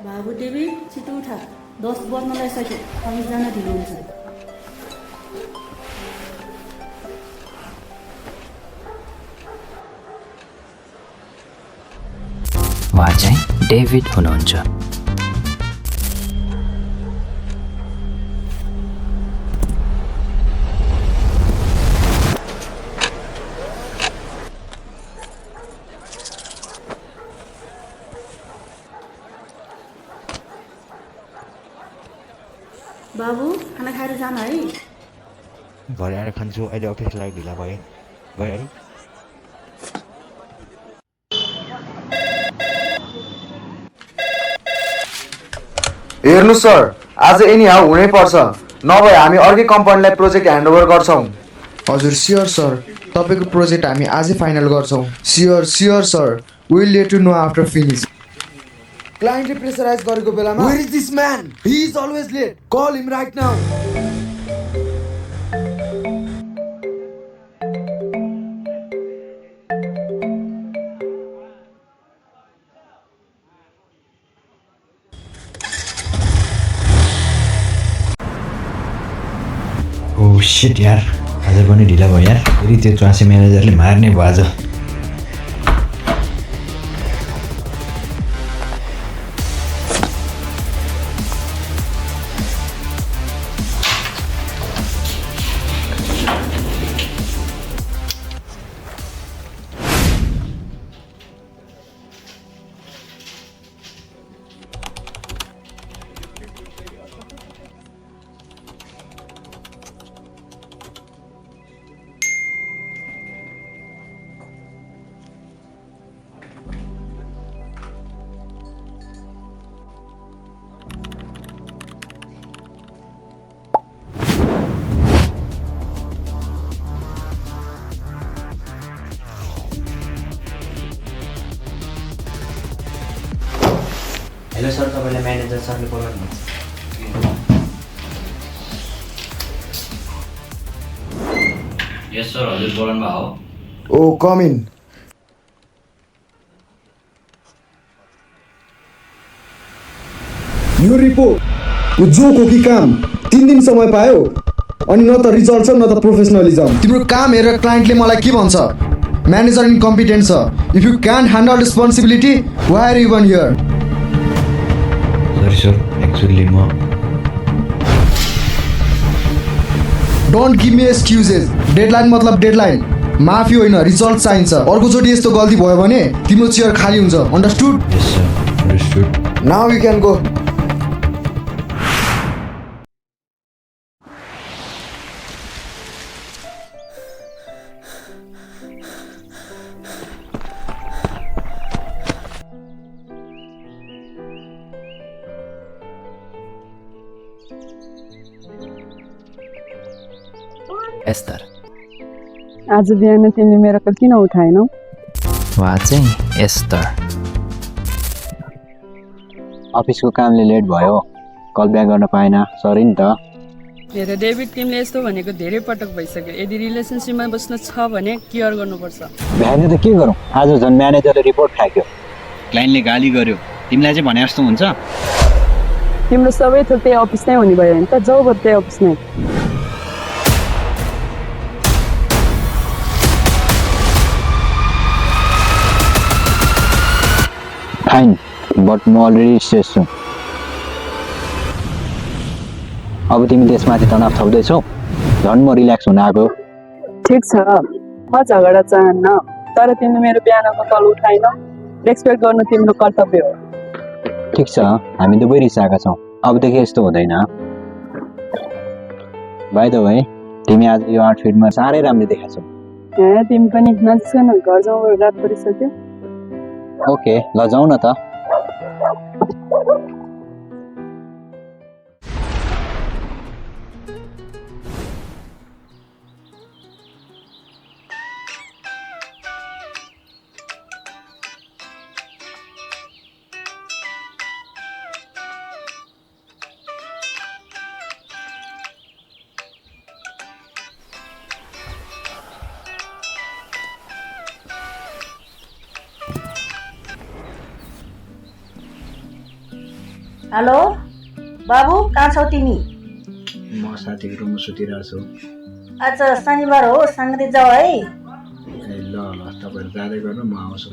बाबु देवी छिटो उठ 10 बज्नलाई सक्यो कलेज जान ढिलो हुन्छ उहाँ चाहिँ डेभिड हुनुहुन्छ बाबु खाना खाएर जान है भरे आएर खान्छु अहिले अफिस लागि ढिला भयो गयो है हेर्नु सर आज एनी हाउ हुनै पर्छ नभए हामी अर्कै कम्पनीलाई प्रोजेक्ट ह्यान्डओभर गर्छौँ हजुर स्योर सर तपाईँको प्रोजेक्ट हामी आजै फाइनल गर्छौँ sure sir will let you know after finish क्लाइन्टले प्रेसराइज गरेको बेलामा where is this man he is always late call him right now oh shit यार आज पनि ढिला भयो यार फेरि त्यो च्वासे म्यानेजरले मार्ने भयो आज हेलो सर तपाईँलाई म्यानेजर सरले बोलाउनुहुन्छ यस सर हजुर बोलाउनु भयो ओ कम इन यो रिपोर्ट यो जोको कि काम 3 दिन समय पायो अनि न त रिजल्ट छ न त प्रोफेसनलिजम तिम्रो काम हेरेर क्लाइन्टले मलाई के भन्छ म्यानेजर इन्कम्पिटेन्ट छ if you can't handle responsibility why are you one here sorry sir actually म don't give me excuses deadline मतलब डेडलाइन माफी होइन रिजल्ट चाहिन्छ अर्कोचोटि यस्तो गल्ती भयो भने तिम्रो चेयर खाली हुन्छ understood yes sir understood now you can go Esther आज बिहान तिमीले मेरो कल किन उठाएनौ उहाँ चाहिँ एस्तर अफिसको कामले लेट भयो कल ब्याक गर्न पाएन सरी नि त हेर डेभिड तिमीले यस्तो भनेको धेरै पटक भइसक्यो यदि रिलेसनसिपमा बस्न छ भने केयर गर्नुपर्छ भ्याने त के गरौँ आज झन् म्यानेजरले रिपोर्ट फ्याँक्यो क्लाइन्टले गाली गर्यो तिमीलाई चाहिँ भने जस्तो हुन्छ तिम्रो सबै थोक त्यही अफिस नै हुने भयो भने त जाऊ बरु त्यही अफिस नै फाइन बट म अलरेडी स्ट्रेस छु अब तिमी त्यसमाथि तनाव थप्दैछौ झन् म रिल्याक्स हुन आएको ठिक छ म झगडा चाहन्न तर तिमीले मेरो बिहानको कल उठाएनौ रेस्पेक्ट गर्नु तिम्रो कर्तव्य हो ठिक छ हामी दुवै रिसाएका छौँ अबदेखि यस्तो हुँदैन बाइ द वे तिमी आज यो आउटफिटमा साह्रै राम्रो देखाछौ तिमी पनि नजिक न घर जाउँ रात परिसक्यो ओके ल जाउँ न त हेलो बाबु कहाँ छौ तिमी? म साथीको रुममा सुतिरहेको छु। आज शनिबार हो, सँगै जाऊ है। ए ल ल तपाईँहरू जाँदै गर्नु, म आउँछु।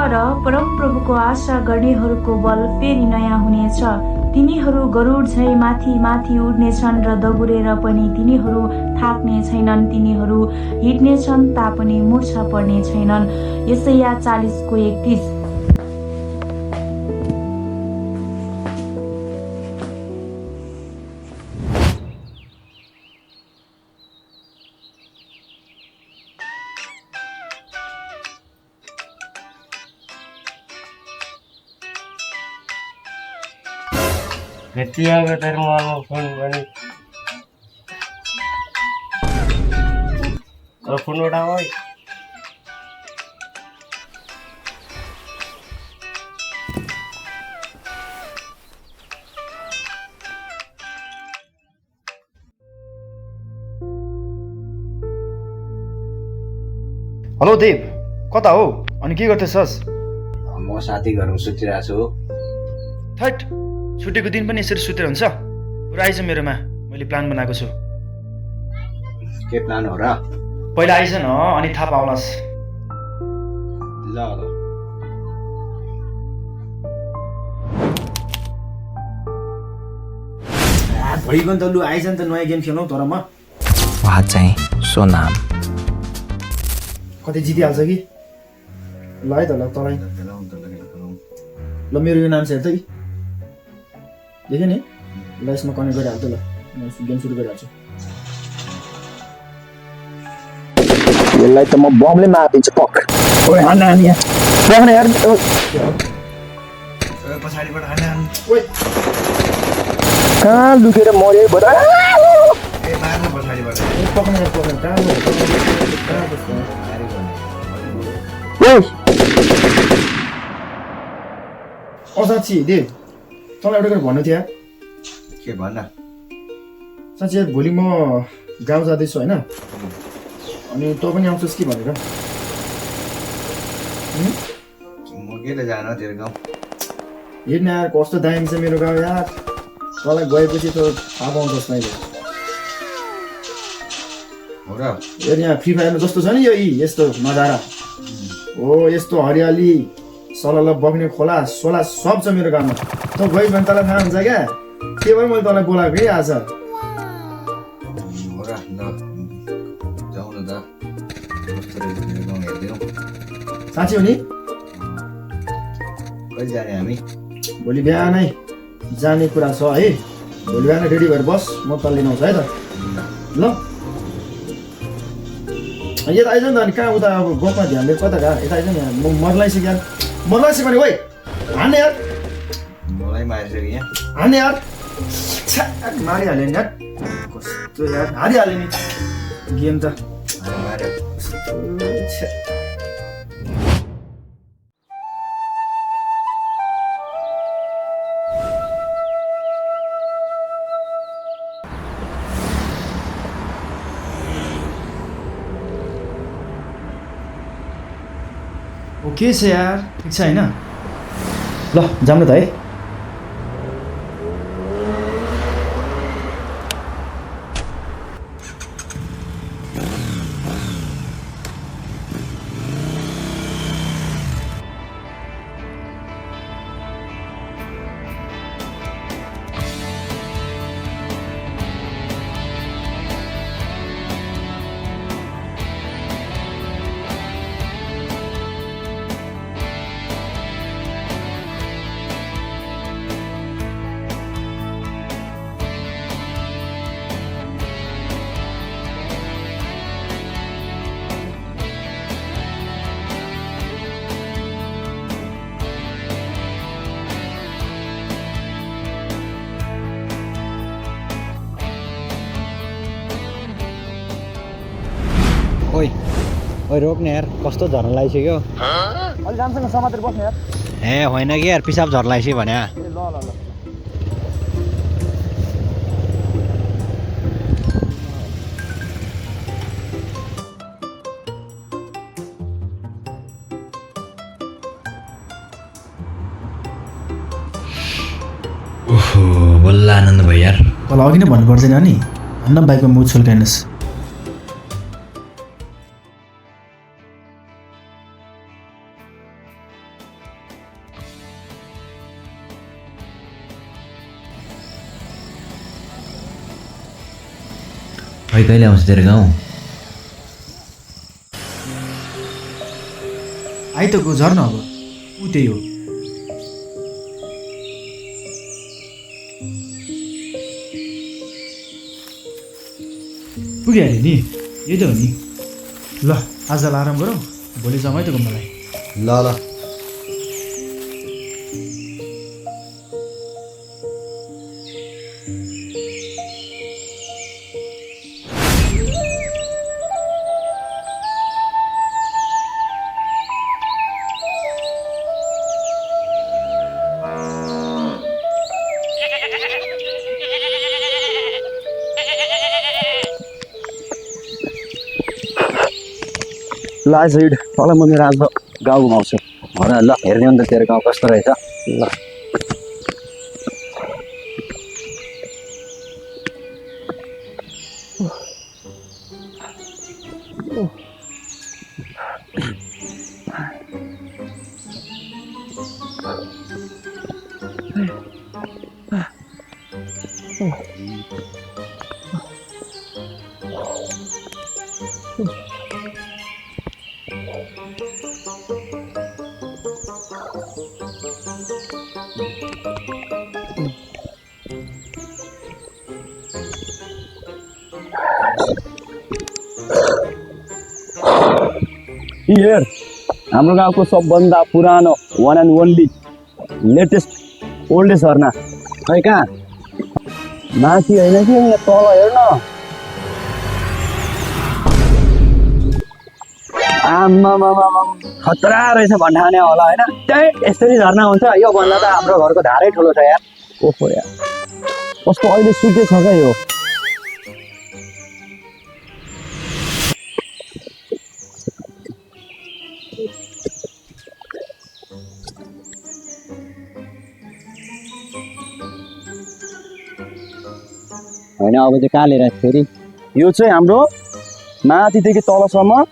तर परमप्रभुको आशा गर्नेहरूको बल फेरि नयाँ हुनेछ। तिनीहरू गरुड झै माथि माथि उड्नेछन् र दगुरेर पनि तिनीहरू थाक्ने छैनन्। तिनीहरू हिँड्नेछन् तापनि मुर्छा पर्ने छैनन्। यसैया 40:31। भेटिएको तर म फोन पनि फोन उठाऊ है। हेलो देव, कता हो अनि के गर्दैछस्? म साथी घरमा सुतिरहेको छु। थट, छुट्टीको दिन पनि यसरी सुतेर हुन्छ? पुरा आइज मेरोमा, मैले प्लान बनाएको छु। के प्लान हो र? पहिला आइज न, अनि थाहा पाउलास्। ल ल भइगयो नि त, लु आइज नि त, नयाँ गेम खेलौँ। तर म वहाँ चाहिँ सोनाम। कतै जितिहाल्छ कि? ल है त, ल तँलाई ल मेरो यो नाम चाहिँ हेर त कि देख्यो नि? ल यसमा कनेक्ट गरिहाल्छु। ल म गेम सुरु गरिहाल्छु। यसलाई त म बमले मारिदिन्छु पक। ओए हान हान यहाँ पक्न यार। पछाडिबाट हान। ओइ कहाँ लुकेर मरे बडा। ए मार्नु पछाडिबाट। पक्न यार, पक्न कहाँ ओइ साँच्ची देव, तँलाई एउटा कुरा भन्नु थियो। के भन्न? साँच्ची यार, भोलि म गाउँ जाँदैछु होइन, अनि तँ पनि आउँछस् कि भनेर। म के त जान तेरो गाउँ। हेर्न यार कस्तो दामी छ मेरो गाउँ यार। तँलाई गएपछि त थाहा पाउँछस् मैले। हो र? हेर यहाँ फ्री फायरमा जस्तो छ नि यो यस्तो नजारा हो, यस्तो हरियाली, सलल बग्ने खोला सोला सब छ मेरो गाउँमा। तँ गइस् भने तँलाई थाहा हुन्छ क्या। के भयो मैले तँलाई बोलाएको है आज। हो र? ल जाउँ न त। कस्तो रहेछ मेरो गाउँ हेरिदिउँ। साँच्ची हो नि? कहिले जाने हामी? भोलि बिहानै जाने कुरा छ है। भोलि बिहान रेडी भएर बस, म तँ लिन आउँछु है त। ल यता आइज नि त। अनि कहाँ उता अब गफमा ध्यान दिएर कता कहाँ? यता आइज नि। म मर्लाइसक्यो यार, मर्लाइसक्यो भने ओइ हान्ने यार। मलाई मारिसक्यो यहाँ। हान्ने यार, मारिहाल्यो नि यार। कस्तो यार, हारिहाल्यो नि गेम त। मार्यो। के छ यार ठिक छ हैन ल जाम न त है ओइ ओइ रोक्ने यार कस्तो झर्न लागिसक्यो अलि राम्रोसँग समातेर बस्नु यार ए होइन कि यार पिसाब झर्न लागिसक्यो भने ल ल ल ओहो बल्ल आनन्द भयो यार तल अघि नै भन्नु पर्दैन नि भन्न बाइकमा मुड छुल्काइनुहोस् भाइ कहिले आउँछ तेरो गाउँ आइतको झर्न अब ऊ त्यही हो पुगिहाल्यो नि यही त हो नि ल आजलाई आराम गरौँ भोलि जाउँ है त घुम्नलाई ल ल ल आज हिँड तल म मेरो आज गाउँ घुमाउँछु भन ल हेर्ने हो नि त तेरो गाउँ कस्तो रहेछ ल हियर हाम्रो गाउँको सबभन्दा पुरानो one and only latest oldest झरना खै कहाँ माथि होइन कि यहाँ तल हेर्न आम्मामामा खतरा रहेछ भन्ठाने होला होइन त्यही यसरी झरना हुन्छ यो भन्दा त हाम्रो घरको धारै ठुलो छ यार ओहो यार कस्तो अहिले सुकेछ क्या यो होइन अब चाहिँ कहाँ लिएर फेरि यो चाहिँ हाम्रो माथिदेखि तलसम्म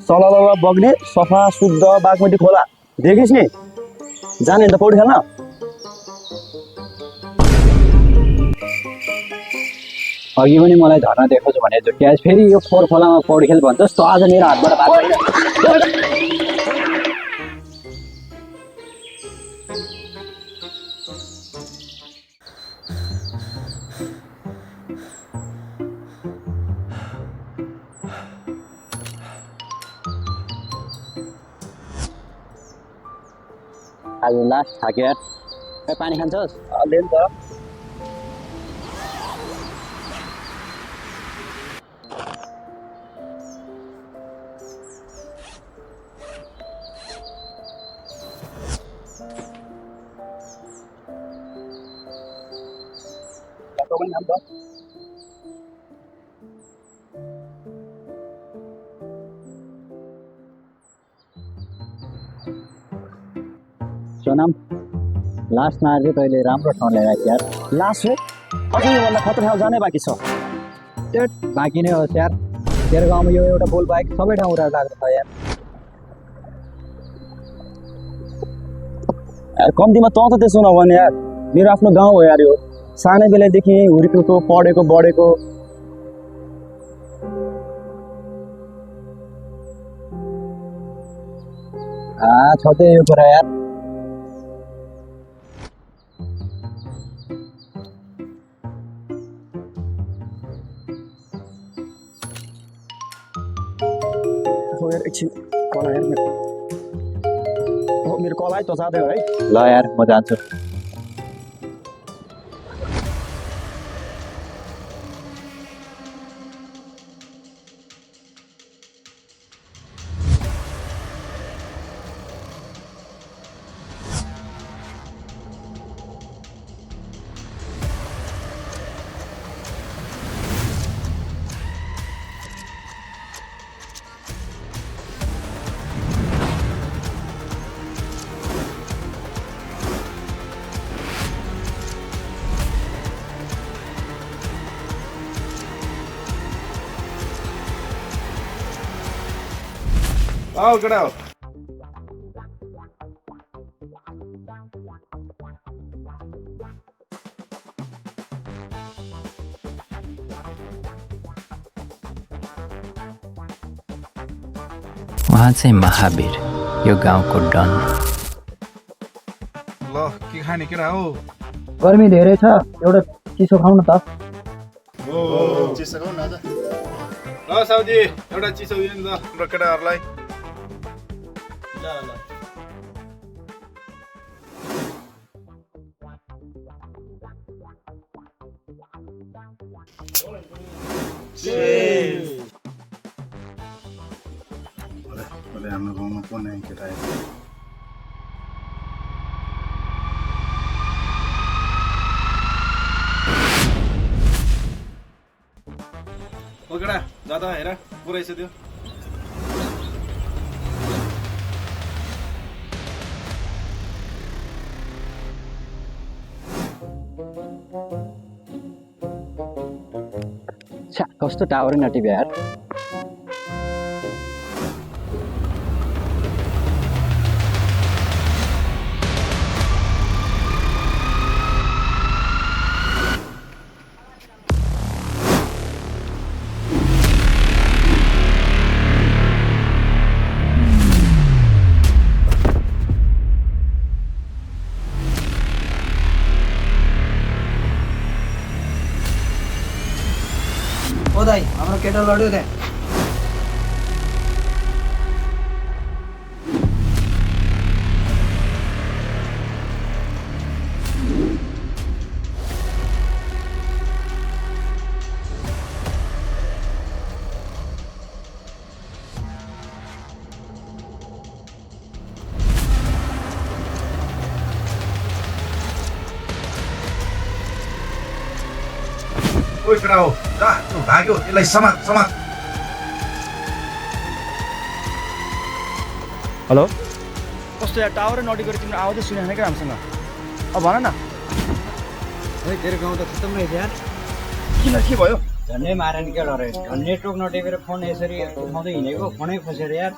सलल बग्ने सफा शुद्ध बागमती खोला देखिस् नि जाने त पौडी खेल्न अघि पनि मलाई झर्ना देखाउँछु भने झुट्याएछ फेरि यो फोहोर खोलामा पौडी खेल भन्छस् त आज मेरो हातबाट बात आज लास्ट थाक्यो यार पानी खान्छस् ले नि त लास्टमा चाहिँ तैँले राम्रो ठाउँ ल्याएको यार। लास्ट हो अझै योभन्दा खतरा ठाउँ जानै बाँकी छ। त्यो बाँकी नै होस् यार, तेरो गाउँमा यो एउटा बोल बाइक सबै ठाउँ उडाएर लाग्छ यार। यार कम्तीमा त त्यसो नभने यार, मेरो आफ्नो गाउँ हो यार यो। सानै बेलादेखि यहीँ हुर्केको पढेको बढेको। छ त्यही यो कुरा यार। एकछिन कल आयो मेरो कल आयो त जाँदै हो है। ल यार म जान्छु। Oh, get out. उहाँ चाहिँ महावीर, यो गाउँको डन। ल के खाने केटा हो? गर्मी धेरै छ, एउटा चिसो खाउँ न त। चिसो खाउँ न त। ल साउजी एउटा चिसो दिनु नि त हाम्रो केटाहरूलाई। ल ल हाम्रो गाउँमा को नयाँ केटा आयो? ओ केटा जाँदा हेर को रहेछ त्यो? छ्या कस्तो टावरै नटिप्यो यार। ओ दाइ हाम्रो केटा लड्यो त्यहाँ। ओइ केटा हो जा भाग्यो यसलाई समात समात। हेलो कस्तो यार टावरै नटिपेर तिम्रो आवाजै सुनेन क्या हामीसँग। अब भन न। ओइ तेरो गाउँ त खत्तम रहेछ यार। किन के भयो? झन्डै मारेन क्या डरे। नेटवर्क नटिपेर फोन यसरी उठाउँदै हिँडेको फोनै खोसेर यार।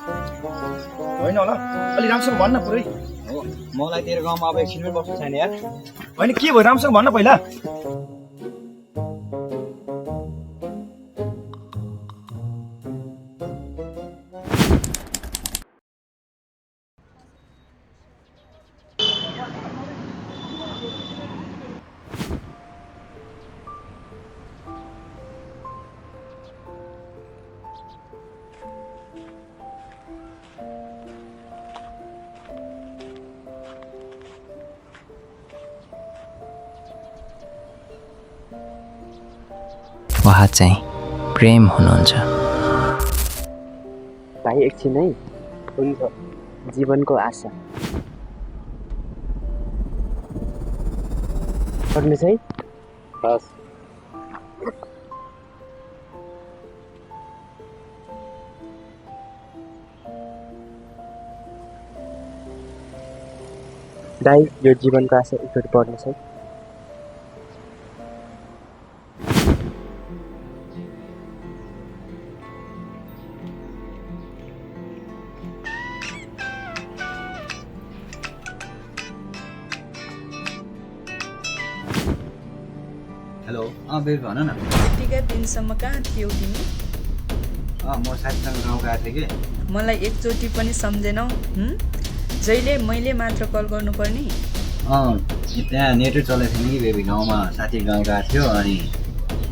होइन होला अलि राम्रोसँग भन्न पुरै। हो मलाई तेरो गाउँमा अब एकछिनमै बस्नु छैन यार। होइन के भयो राम्रोसँग भन्न पहिला। उहाँ चाहिँ प्रेम हुनुहुन्छ। भाइ एकछिन है। हुन्छ जीवनको आशा गर्नुहोस् है। हस् दाइ यो जीवनको आशा एकचोटि पर्नेछ। हेलो बेबी भन न। यतिका दिनसम्म कहाँ थियौ तिमी? म साथीसँग गाउँ गएको थिएँ कि। मलाई एकचोटि पनि सम्झेनौ? जहिले मैले मात्र कल गर्नुपर्ने? त्यहाँ नेटै चलेको थिएन कि बेबी, गाउँमा साथी गाउँ गएको थियो अनि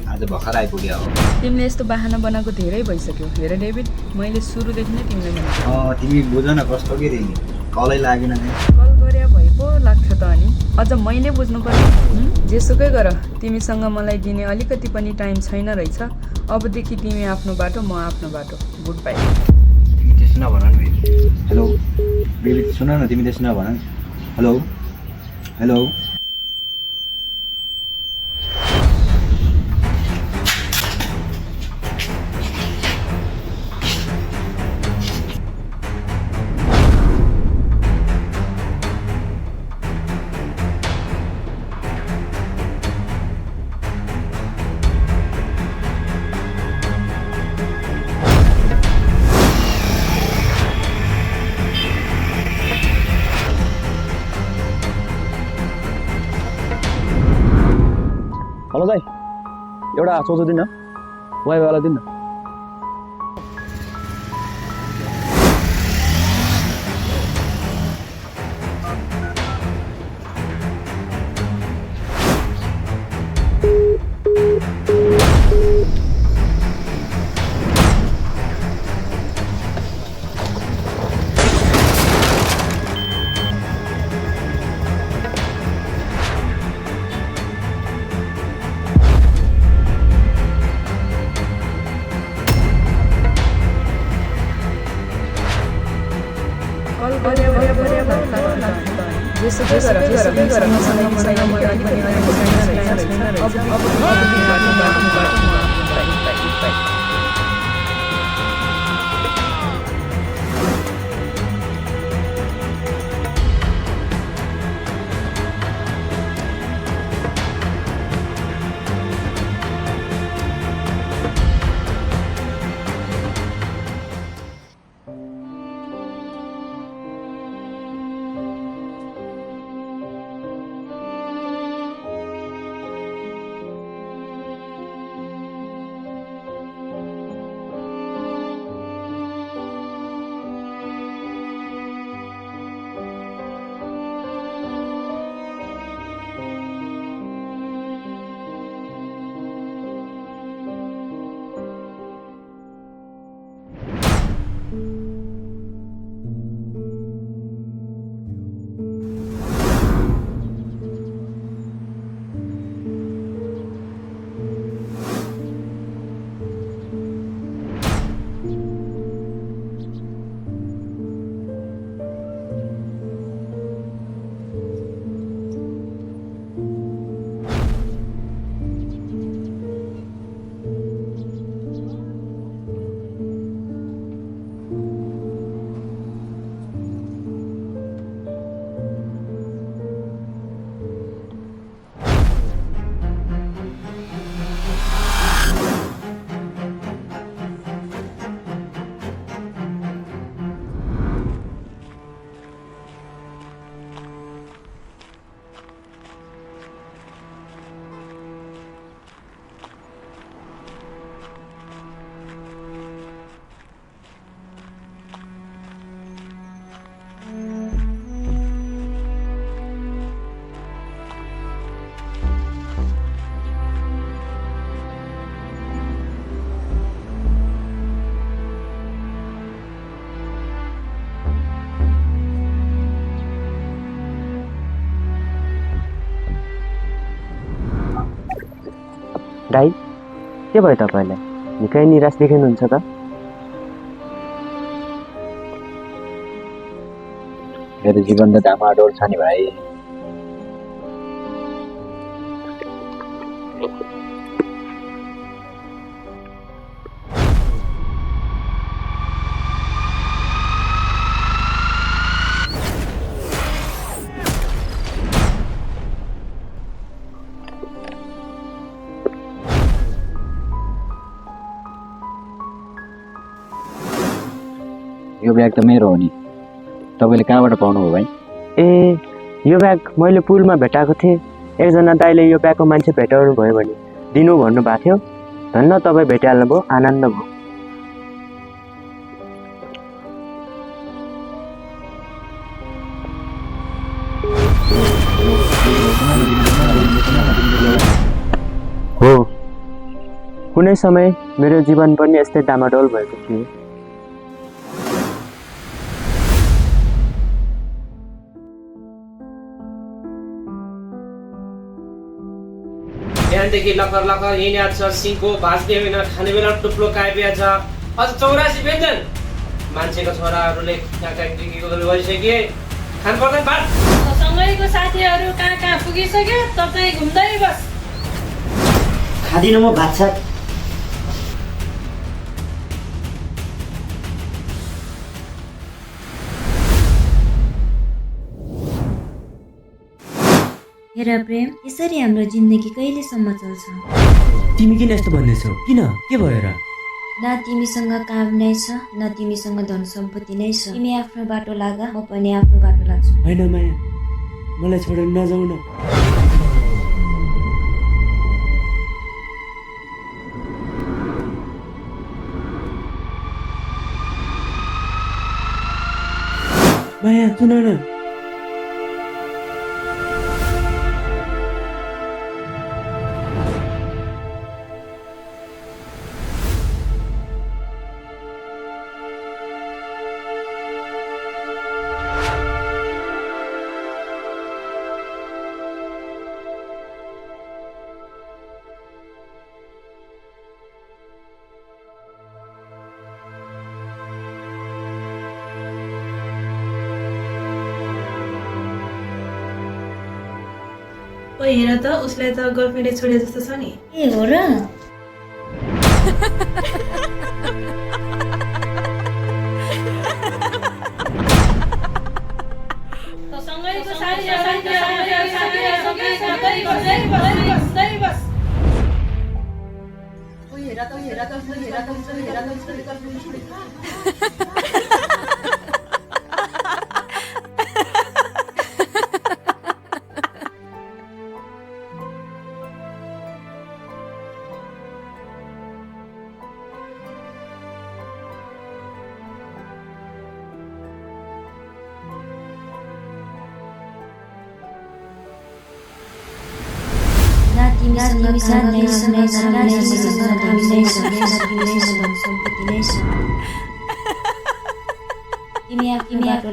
आज भर्खर आइपुग्यो हो। तिमीले यस्तो बाहना बनाएको धेरै भइसक्यो। हेर डेभिड, मैले सुरुदेखि नै तिमीलाई भनेको। तिमी बुझ न कस्तो कि तिमी कलै लागेन त्यहाँ। कल गरे भए पो लाग्थ्यो त अनि। अझ मैले बुझ्नुपर्ने। जेसुकै गर, तिमीसँग मलाई दिने अलिकति पनि टाइम छैन रहेछ। अबदेखि तिमी आफ्नो बाटो, म आफ्नो बाटो। Good by. तिमी त्यसो नभन न बेबी। हेलो बेबी सुन न, तिमी त्यसो नभन। हेलो हेलो हेलो दाइ, एउटा सोचो दिन न, वाइफाईवाला दिन न। दाइ, के भयो तपाईँलाई? निकै निराश देखिनुहुन्छ त? मेरो जीवन त डामाडोल छ नि भाइ। यो ब्याग त मेरो हो नि, तपाईँले कहाँबाट पाउनुभयो भाइ? ए यो ब्याग मैले पुलमा भेटाएको थिएँ। एकजना दाइले यो ब्यागको मान्छे भेटाउनु भयो भने दिनु भन्नुभएको थियो। धन्न तपाईँ भेटिहाल्नु भयो, आनन्द भयो। हो, कुनै समय मेरो जीवन पनि यस्तै डामाडोल भएको थियो। बिहानदेखि लखर लखर हिँड्या छ, सिङको भाँच्ने होइन, खाने बेला टुप्लो काइपिया छ, अझ 84 व्यञ्जन। मान्छेको छोराहरूले गरिसके खानु पर्दैन भात। सँगैको साथीहरू कहाँ कहाँ पुगिसक्यो, तपाईँ घुम्दै बस। खादिनँ म भात सात। हेर प्रेम, यसरी हाम्रो जिन्दगी कहिलेसम्म चल्छ? तिमी किन यस्तो भन्दैछौ? किन? के भयो र? न तिमीसँग काम नै छ, न तिमीसँग धन सम्पत्ति नै छ। तिमी आफ्नो बाटो लाग, म पनि आफ्नो बाटो लाग्छु। होइन माया, मलाई छोडेर नजाऊ न। माया सुन न। ओ हेर त, उसलाई त गर्लफ्रेन्डले छोडे जस्तो छ नि। ए हो र? सँगैको साथीहरू बस। ओ हेर त, तिमी आफ्नो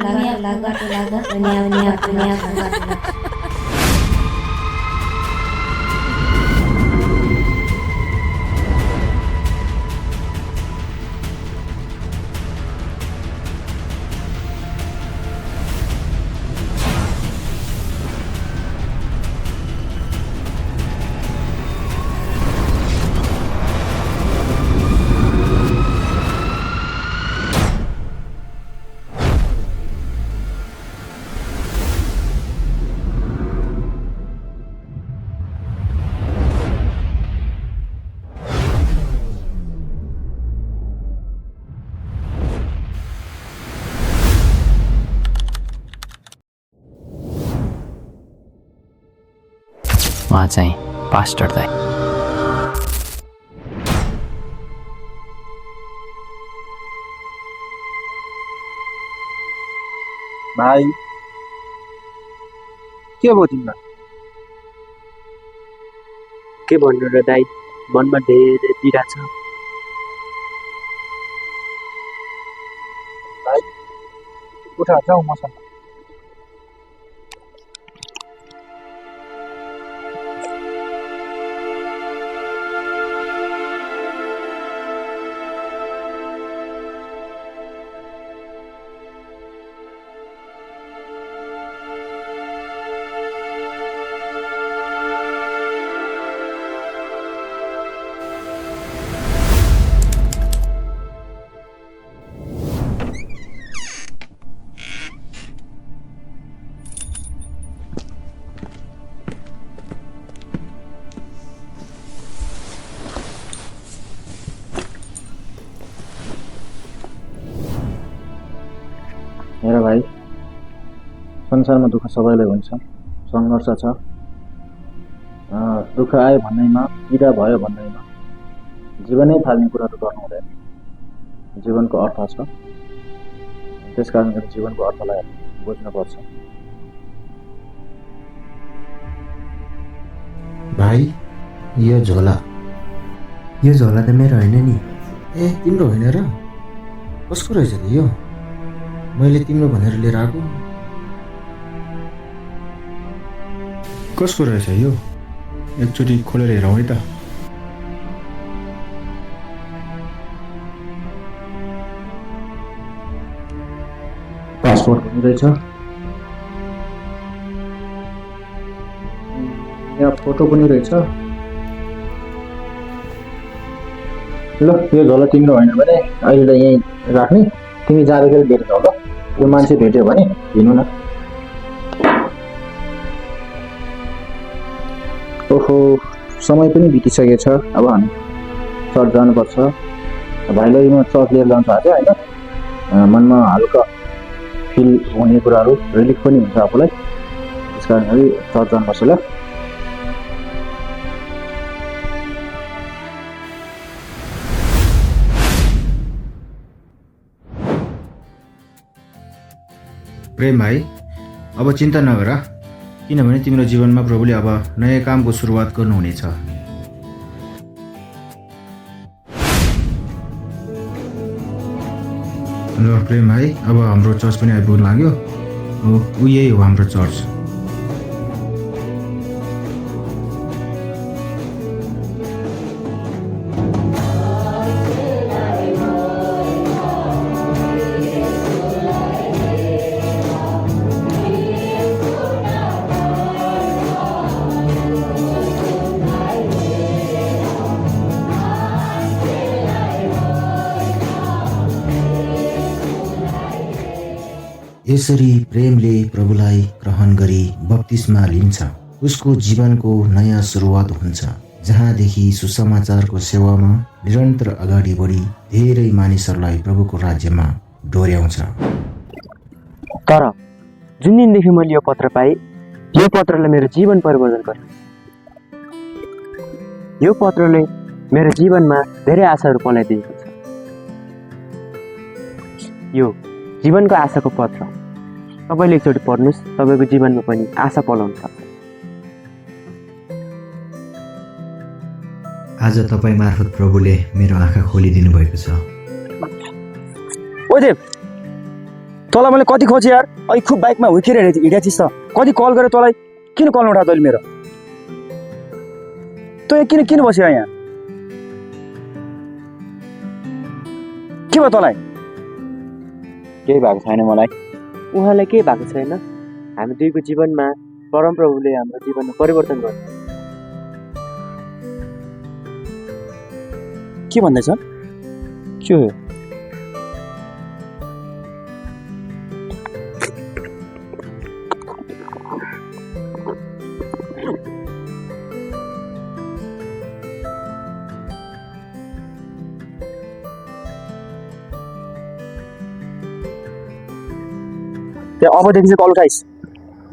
बाटो लाग, अनि आफ्नो बाटो लाग्छ। उहाँ चाहिँ पास्टर दाइ। भाइ के भयो तिमीलाई? के भन्नु र दाइ, मनमा धेरै पीडा छ। भाइ उठा जाऊ मसँग। हेर भाइ, संसारमा दुःख सबैलाई हुन्छ, सङ्घर्ष छ। दुःख आयो भन्दैमा, पीडा भयो भन्दैमा जीवनै फाल्ने कुराहरू गर्नु हुँदैन। जीवनको अर्थ छ, त्यस कारण जीवनको अर्थलाई बुझ्नुपर्छ। भाइ, यो झोला त मेरो होइन नि। ए, तिम्रो होइन र? कसको रहेछ त यो? मैले तिम्रो भनेर लिएर आएको। कसको रहेछ यो? एकचोटि खोलेर हेरौँ है त। पासपोर्ट पनि रहेछ, यहाँ फोटो पनि रहेछ। ल, यो झोला तिम्रो होइन भने अहिले यहीँ राख्ने, तिमी जाँदाखेरि भेट्छौ ल। यो मान्छे भेट्यो भने हिँड्नु न। ओहो, समय पनि बितिसकेको छ, अब हामी चर्च जानुपर्छ। भाइलाई म चर्च लिएर जान्छु आज होइन। मनमा हल्का फिल हुने कुराहरू, रिलिफ पनि हुन्छ आफूलाई, त्यस कारण चर्च जानुपर्छ ल। प्रेम भाइ, अब चिन्ता नगर, किनभने तिम्रो जीवनमा प्रभुले अब नयाँ कामको सुरुवात गर्नुहुनेछ। ल प्रेम भाइ, अब हाम्रो चर्च पनि आइपुग्न लाग्यो। यही हो हाम्रो चर्च। यसरी प्रेमले प्रभुलाई ग्रहण गरी बप्तिस्मा लिन्छ। उसको जीवनको नयाँ सुरुवात हुन्छ, जहाँदेखि सुसमाचारको सेवामा निरन्तर अगाडि बढी धेरै मानिसहरूलाई प्रभुको राज्यमा डोर्याउँछ। तर जुन दिनदेखि मैले यो पत्र पाएँ, यो पत्रले मेरो जीवन परिवर्तन गर्यो। यो पत्रले मेरो जीवनमा धेरै आशाहरू पलाइदिएको छ। यो जीवनको आशाको पत्र तपाईँले एकचोटि पढ्नुहोस्, तपाईँको जीवनमा पनि आशा पलाउन सक्छ। आज तपाईँ मार्फत प्रभुले मेरो आँखा खोलिदिनु भएको छ। ओ देव, तँलाई मैले कति खोजेँ यार। अहिले खुब बाइकमा हुर्केर हिँडेको थिइस् त। कति कल गरेँ तँलाई, किन कल उठा तैँले मेरो? तँ किन बस्यो यहाँ? के भयो तँलाई? केही भएको छैन मलाई। उहाँलाई केही भएको छैन। हामी दुईको जीवनमा परमप्रभुले हाम्रो जीवनमा परिवर्तन गर्छ। के भन्दैछ? के हो? अबदेखि चाहिँ कल उठाइस्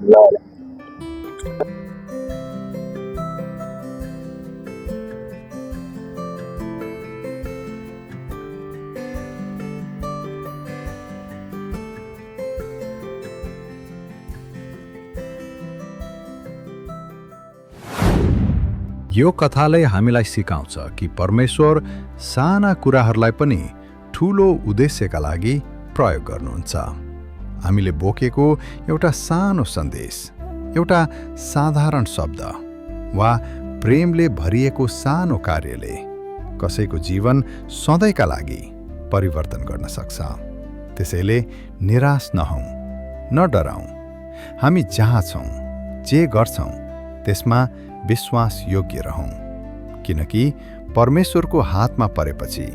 ल। यो कथाले हामीलाई सिकाउँछ कि परमेश्वर साना कुराहरूलाई पनि ठूलो उद्देश्यका लागि प्रयोग गर्नुहुन्छ। हामीले बोकेको एउटा सानो सन्देश, एउटा साधारण शब्द वा प्रेमले भरिएको सानो कार्यले कसैको जीवन सधैँका लागि परिवर्तन गर्न सक्छ। त्यसैले निराश नहौं, न डराउँ। हामी जहाँ छौँ, जे गर्छौँ त्यसमा विश्वास योग्य रहौं, किनकि परमेश्वरको हातमा परेपछि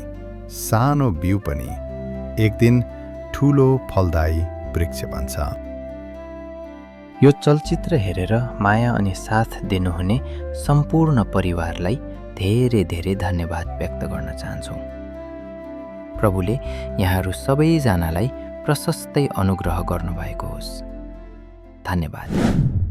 सानो बिउ पनि एक दिन ठूलो फलदायी वृक्ष बन्छ। यो चलचित्र हेरेर माया अनि साथ दिनुहुने सम्पूर्ण परिवारलाई धेरै धेरै धन्यवाद व्यक्त गर्न चाहन्छौँ। प्रभुले यहाँहरू सबैजनालाई प्रशस्तै अनुग्रह गर्नुभएको होस्। धन्यवाद।